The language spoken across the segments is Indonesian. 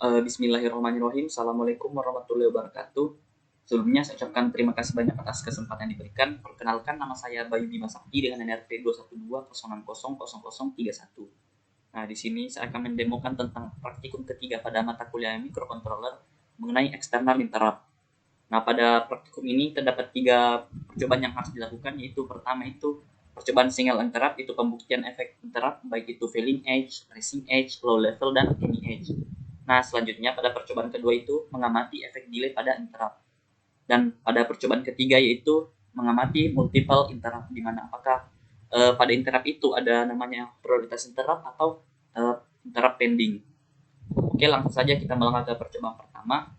Bismillahirrahmanirrahim. Assalamualaikum warahmatullahi wabarakatuh. Sebelumnya saya ucapkan terima kasih banyak atas kesempatan yang diberikan. Perkenalkan, nama saya Bayu Bima Sakti dengan NRT 212000031. Nah, di sini saya akan mendemokan tentang praktikum ketiga pada mata kuliah microcontroller mengenai external interrupt. Nah, pada praktikum ini terdapat 3 percobaan yang harus dilakukan, yaitu pertama itu percobaan single interrupt, itu pembuktian efek interrupt baik itu failing edge, rising edge, low level, dan any edge. Nah, selanjutnya pada percobaan kedua itu mengamati efek delay pada interrupt. Dan pada percobaan ketiga yaitu mengamati multiple interrupt, di mana apakah pada interrupt itu ada namanya prioritas interrupt atau interrupt pending. Oke, langsung saja kita melangkah ke percobaan pertama.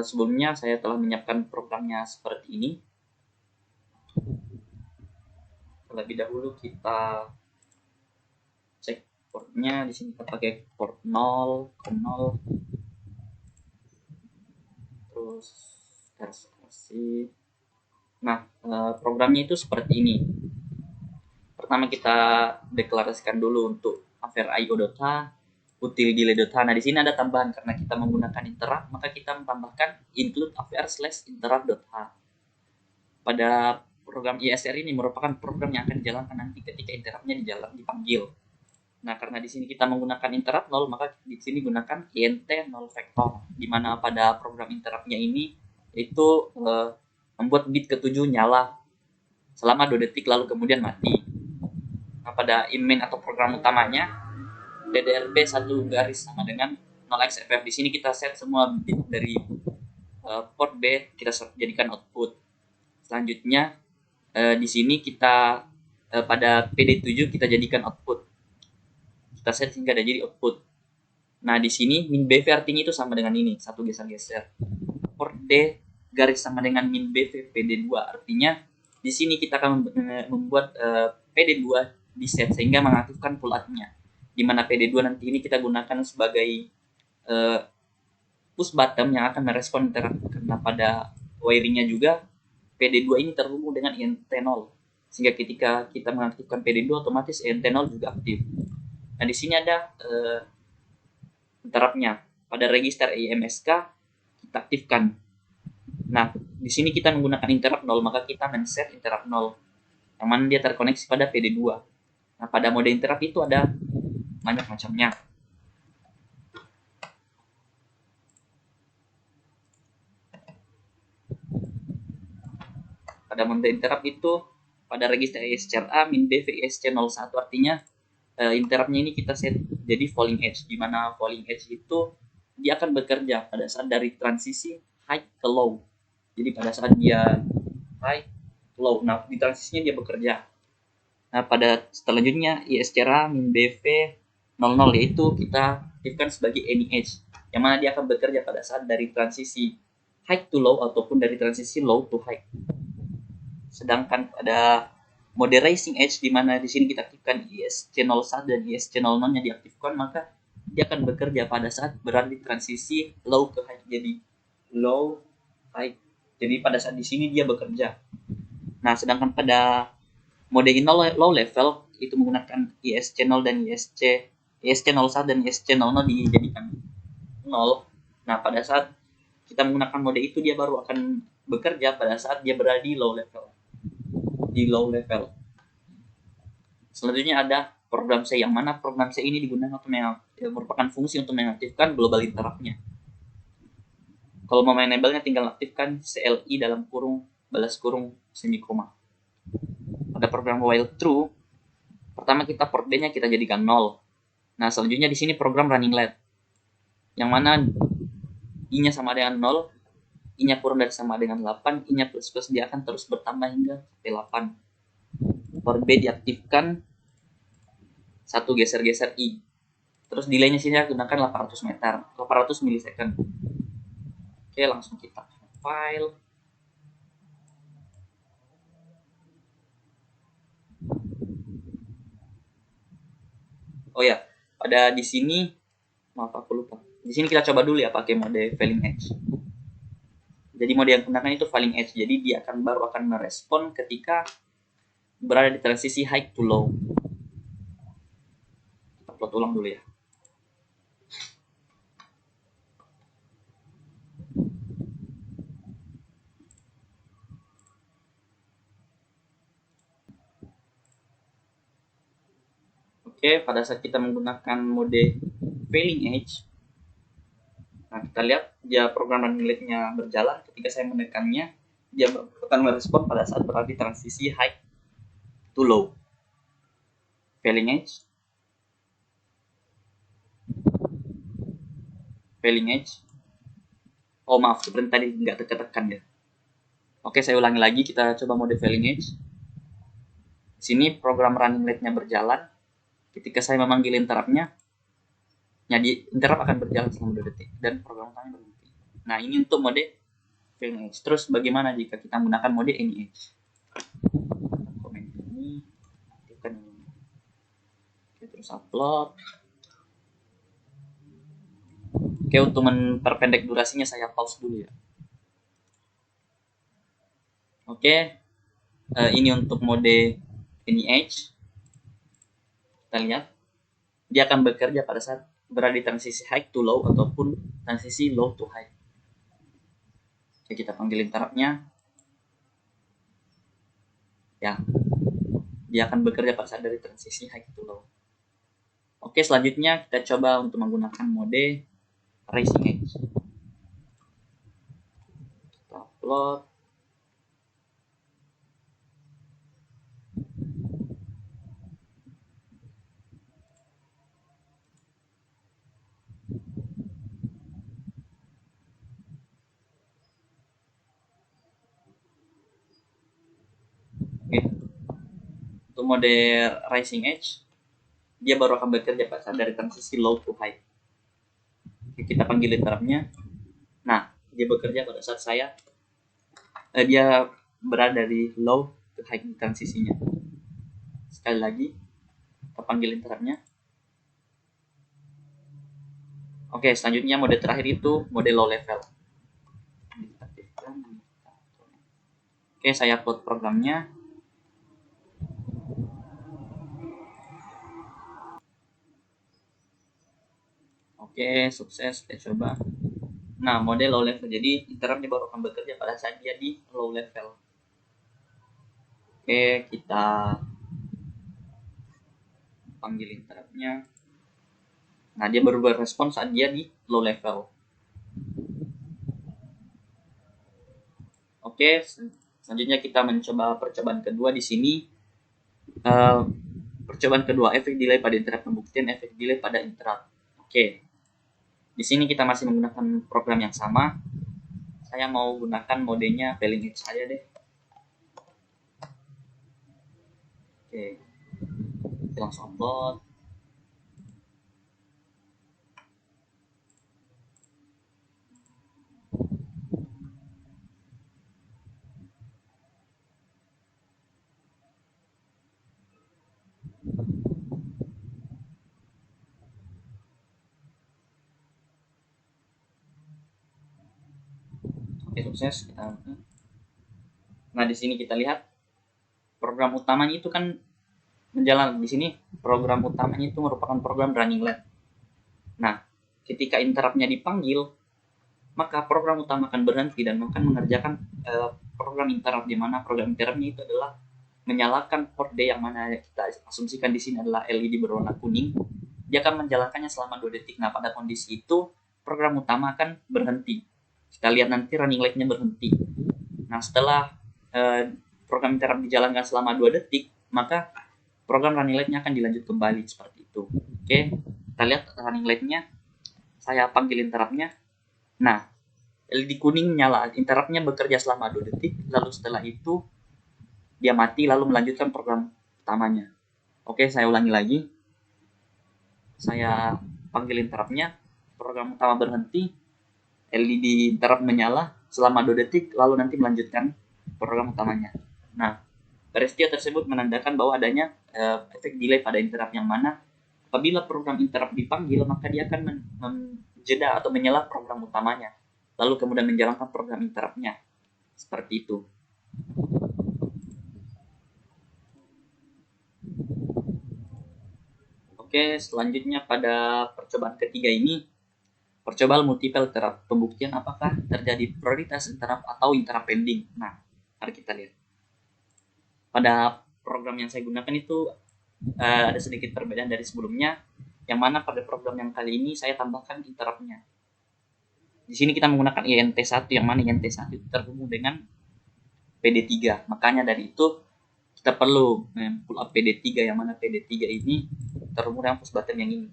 Sebelumnya saya telah menyiapkan programnya seperti ini. Terlebih dahulu kita cek portnya. Di sini kita pakai port 0, 0, terus RC. Nah, programnya itu seperti ini. Pertama kita deklarasikan dulu untuk affair io.h, util delay.h. Nah, di sini ada tambahan karena kita menggunakan interrupt, maka kita menambahkan include affair/interrupt.h. Pada program ISR ini merupakan program yang akan dijalankan nanti ketika interruptnya dipanggil. Nah, karena di sini kita menggunakan interrupt 0, maka di sini gunakan int 0 vector, di mana pada program interruptnya ini itu membuat bit ke-7 nyala selama 2 detik lalu kemudian mati. Nah, pada main atau program utamanya DDRB 1 garis sama dengan 0xFF. Di sini kita set semua bit dari port B, kita jadikan output. Selanjutnya di sini kita pada PD7 kita jadikan output. Kita set hingga ada jadi output. Nah, di sini min BV artinya itu sama dengan ini, satu geser-geser. Port D garis sama dengan min BV PD2, artinya di sini kita akan membuat PD2 di set sehingga mengaktifkan pull up-nya. Di mana PD2 nanti ini kita gunakan sebagai push button yang akan merespon interrupt, karena pada wiringnya juga PD2 ini terhubung dengan INT0, sehingga ketika kita mengaktifkan PD2 otomatis INT0 juga aktif. Nah, di sini ada interrupt-nya. Pada register IMSK kita aktifkan. Nah, di sini kita menggunakan interrupt 0, maka kita men-set interrupt 0 yang mana dia terkoneksi pada PD2. Nah, pada mode interrupt itu ada banyak macamnya. Pada mode interrupt itu pada register ESCRA min BV ESC01, artinya interruptnya ini kita set jadi falling edge, di mana falling edge itu dia akan bekerja pada saat dari transisi high ke low. Jadi pada saat dia high low, nah di transisinya dia bekerja. Nah, pada selanjutnya ISCRA min BV 00 yaitu kita aktifkan sebagai any edge, yang mana dia akan bekerja pada saat dari transisi high to low ataupun dari transisi low to high. Sedangkan pada mode rising edge, di mana di sini kita aktifkan ISC01 dan ISC00-nya diaktifkan, maka dia akan bekerja pada saat berada di transisi low ke high. Jadi low high. Jadi pada saat di sini dia bekerja. Nah, sedangkan pada mode low level itu menggunakan ISC0 dan ISC01 dan ISC00 dijadikan 0. Nah, pada saat kita menggunakan mode itu dia baru akan bekerja pada saat dia berada di low level. Selanjutnya ada program C, yang mana program C ini digunakan untuk merupakan fungsi untuk mengaktifkan global interrupt-nya. Kalau mau enable-nya tinggal aktifkan CLI dalam kurung balas kurung semikoma. Pada program while true, pertama kita port B-nya kita jadikan 0. Nah, selanjutnya di sini program running late, yang mana I-nya sama dengan 0, I-nya kurang dari sama dengan 8, I-nya plus dia akan terus bertambah hingga sampai 8. Port B diaktifkan, satu geser-geser I. Terus delay-nya sini gunakan 800 milisecond. Oke, langsung kita file. Oh ya, pada di sini maaf aku lupa. Di sini kita coba dulu ya pakai mode falling edge. Jadi mode yang digunakan itu falling edge. Jadi dia baru akan merespon ketika berada di transisi high to low. Kita plot ulang dulu ya. Oke, pada saat kita menggunakan mode failing edge, nah kita lihat dia program running late-nya berjalan. Ketika saya menekannya, dia akan merespon pada saat berada di transisi high to low. Failing edge, failing edge. Oh maaf, seperti tadi nggak tekan ya. Oke, saya ulangi lagi, kita coba mode failing edge. Sini program running late-nya berjalan. Ketika saya memanggil interrupt-nya, jadi interrupt akan berjalan selama 2 detik dan program utamanya berhenti. Nah, ini untuk mode failing edge. Terus bagaimana jika kita menggunakan mode any edge? Komen ini, tekan ini. Oke, terus upload. Oke, untuk memperpendek durasinya saya pause dulu ya. Oke, ini untuk mode any edge. Kita lihat, dia akan bekerja pada saat berada di transisi high to low ataupun transisi low to high. Oke, kita panggil interrupt-nya. Ya, dia akan bekerja pada saat dari transisi high to low. Oke, selanjutnya kita coba untuk menggunakan mode rising edge. Kita upload. Oke, untuk mode rising edge, dia baru akan bekerja pada saat dari transisi low to high. Oke, kita panggil interrupt-nya. Nah, dia bekerja pada saat dia berada dari low ke high transisinya. Sekali lagi, kita panggil interrupt-nya. Oke, selanjutnya mode terakhir itu mode low level. Oke, saya upload programnya. Oke, sukses. Kita coba. Nah, mode low level. Jadi, interrupt-nya baru akan bekerja pada saat dia di low level. Oke, kita panggil interrupt-nya. Nah, dia baru berespon saat dia di low level. Oke, selanjutnya kita mencoba percobaan kedua di sini. Percobaan kedua, efek delay pada interrupt, pembuktian efek delay pada interrupt. Oke, di sini kita masih menggunakan program yang sama. Saya mau gunakan modenya failing edge saja deh. Oke, kita langsung upload. Oke, sukses. Nah, di sini kita lihat program utamanya itu kan menjalan. Di sini program utamanya itu merupakan program running late. Nah, ketika interrupt-nya dipanggil, maka program utama akan berhenti dan akan mengerjakan program interrupt, di mana program interrupt-nya itu adalah menyalakan port D yang mana kita asumsikan di sini adalah LED berwarna kuning. Dia akan menjalankannya selama 2 detik. Nah, pada kondisi itu program utama akan berhenti. Kita lihat nanti running late-nya berhenti. Nah, setelah program interrupt dijalankan selama 2 detik, maka program running late-nya akan dilanjut kembali seperti itu. Oke, kita lihat running late-nya. Saya panggil interrupt-nya. Nah, LED kuning nyala, interrupt-nya bekerja selama 2 detik, lalu setelah itu dia mati lalu melanjutkan program utamanya. Oke, saya ulangi lagi. Saya panggil interrupt-nya, program utama berhenti, LED interrupt menyala selama 2 detik, lalu nanti melanjutkan program utamanya. Nah, peristiwa tersebut menandakan bahwa adanya efek delay pada interrupt, yang mana apabila program interrupt dipanggil, maka dia akan menjeda atau menyala program utamanya, lalu kemudian menjalankan program interrupt-nya. Seperti itu. Oke, selanjutnya pada percobaan ketiga ini, percobaan multiple interrupt, pembuktian apakah terjadi prioritas interrupt atau interrupt pending. Nah, mari kita lihat. Pada program yang saya gunakan itu ada sedikit perbedaan dari sebelumnya, yang mana pada program yang kali ini saya tambahkan interruptnya. Di sini kita menggunakan INT1, yang mana INT1 terhubung dengan PD3. Makanya dari itu kita perlu pull up PD3, yang mana PD3 ini terhubung dengan push button yang ini.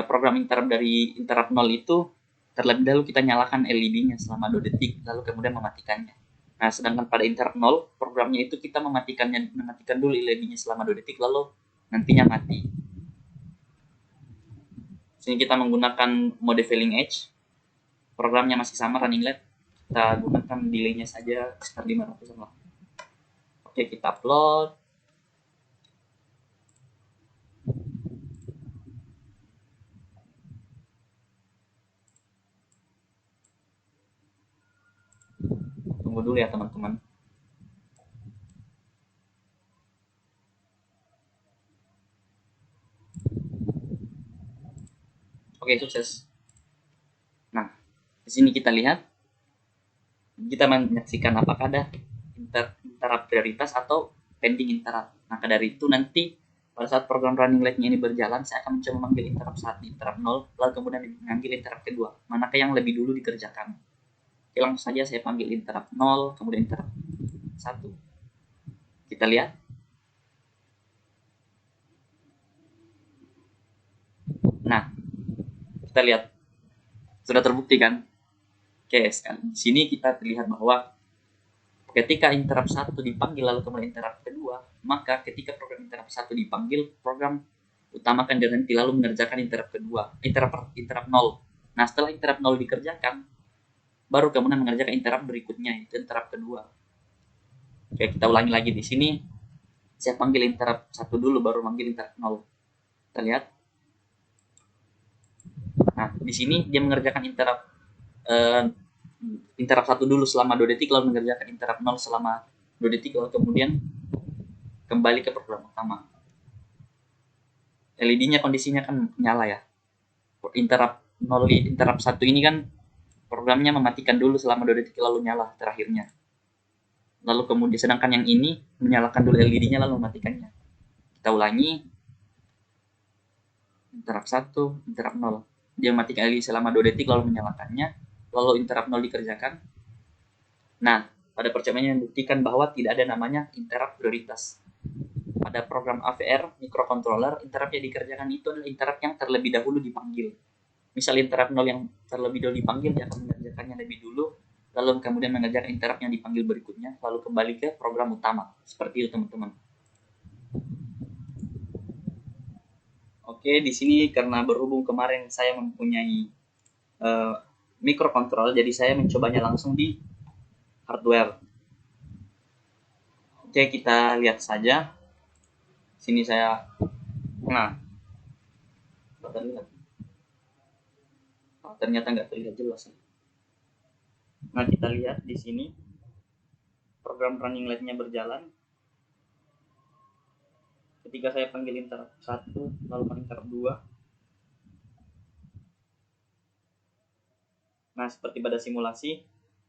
Program interrupt dari interrupt 0 itu terlebih dahulu kita nyalakan LED-nya selama 2 detik, lalu kemudian mematikannya. Nah, sedangkan pada interrupt 0, programnya itu kita mematikan dulu LED-nya selama 2 detik, lalu nantinya mati. Sini kita menggunakan mode failing edge. Programnya masih sama, running late. Kita gunakan delay-nya saja sekitar 500 lah. Oke, kita upload. Tunggu dulu ya teman-teman. Oke, sukses. Nah, di sini kita lihat, kita menyaksikan apakah ada interrupt prioritas atau pending interrupt. Maka dari itu nanti pada saat program running late-nya ini berjalan, saya akan mencoba memanggil interrupt 1, interrupt 0, lalu kemudian mengambil interrupt kedua. Manakah yang lebih dulu dikerjakan? Oke, langsung saja saya panggil interrupt 0, kemudian interrupt 1. Kita lihat. Nah, kita lihat. Sudah terbukti kan? Oke, sekarang di sini kita terlihat bahwa ketika interrupt 1 dipanggil lalu kemudian interrupt kedua, maka ketika program interrupt 1 dipanggil, program utama akan berhenti lalu mengerjakan interrupt kedua, interrupt 0. Nah, setelah interrupt 0 dikerjakan, baru kemudian mengerjakan interrupt berikutnya, itu interrupt kedua. Oke, kita ulangi lagi di sini. Saya panggil interrupt 1 dulu, baru manggil interrupt 0. Kita lihat. Nah, di sini dia mengerjakan interrupt 1 dulu selama 2 detik, lalu mengerjakan interrupt 0 selama 2 detik, lalu kemudian kembali ke program utama. LED-nya kondisinya kan nyala ya. Interrupt 1 ini kan programnya mematikan dulu selama 2 detik lalu nyala terakhirnya. Lalu kemudian sedangkan yang ini menyalakan dulu LED-nya lalu mematikannya. Kita ulangi. Interrupt 1, interrupt 0. Dia mematikan LED selama 2 detik lalu menyalakannya. Lalu interrupt 0 dikerjakan. Nah, pada percobaannya membuktikan bahwa tidak ada namanya interrupt prioritas. Pada program AVR microcontroller, interrupt yang dikerjakan itu adalah interrupt yang terlebih dahulu dipanggil. Misal interrupt 0 yang terlebih dahulu dipanggil, dia akan mengerjakannya lebih dulu, lalu kemudian mengerjakan interrupt yang dipanggil berikutnya, lalu kembali ke program utama. Seperti itu teman-teman. Oke, di sini karena berhubung kemarin saya mempunyai microcontroller, jadi saya mencobanya langsung di hardware. Oke, kita lihat saja. Sini saya, nah, ternyata nggak terlihat jelas. Nah, kita lihat di sini program running late-nya berjalan. Ketika saya panggil interrupt 1, lalu interrupt 2. Nah, seperti pada simulasi,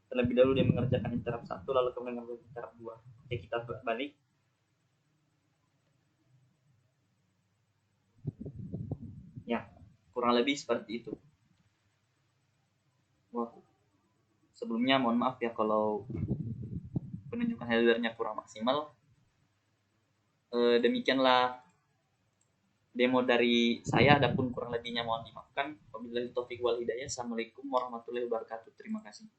terlebih dahulu dia mengerjakan interrupt 1, lalu kemudian mengerjakan interrupt 2. Oke, kita balik. Ya, kurang lebih seperti itu. Wah, sebelumnya mohon maaf ya kalau penunjukan hardware-nya kurang maksimal. Demikianlah demo dari saya, adapun kurang lebihnya mohon dimaafkan. Wabillahi taufiq wal hidayah. Assalamualaikum warahmatullahi wabarakatuh. Terima kasih.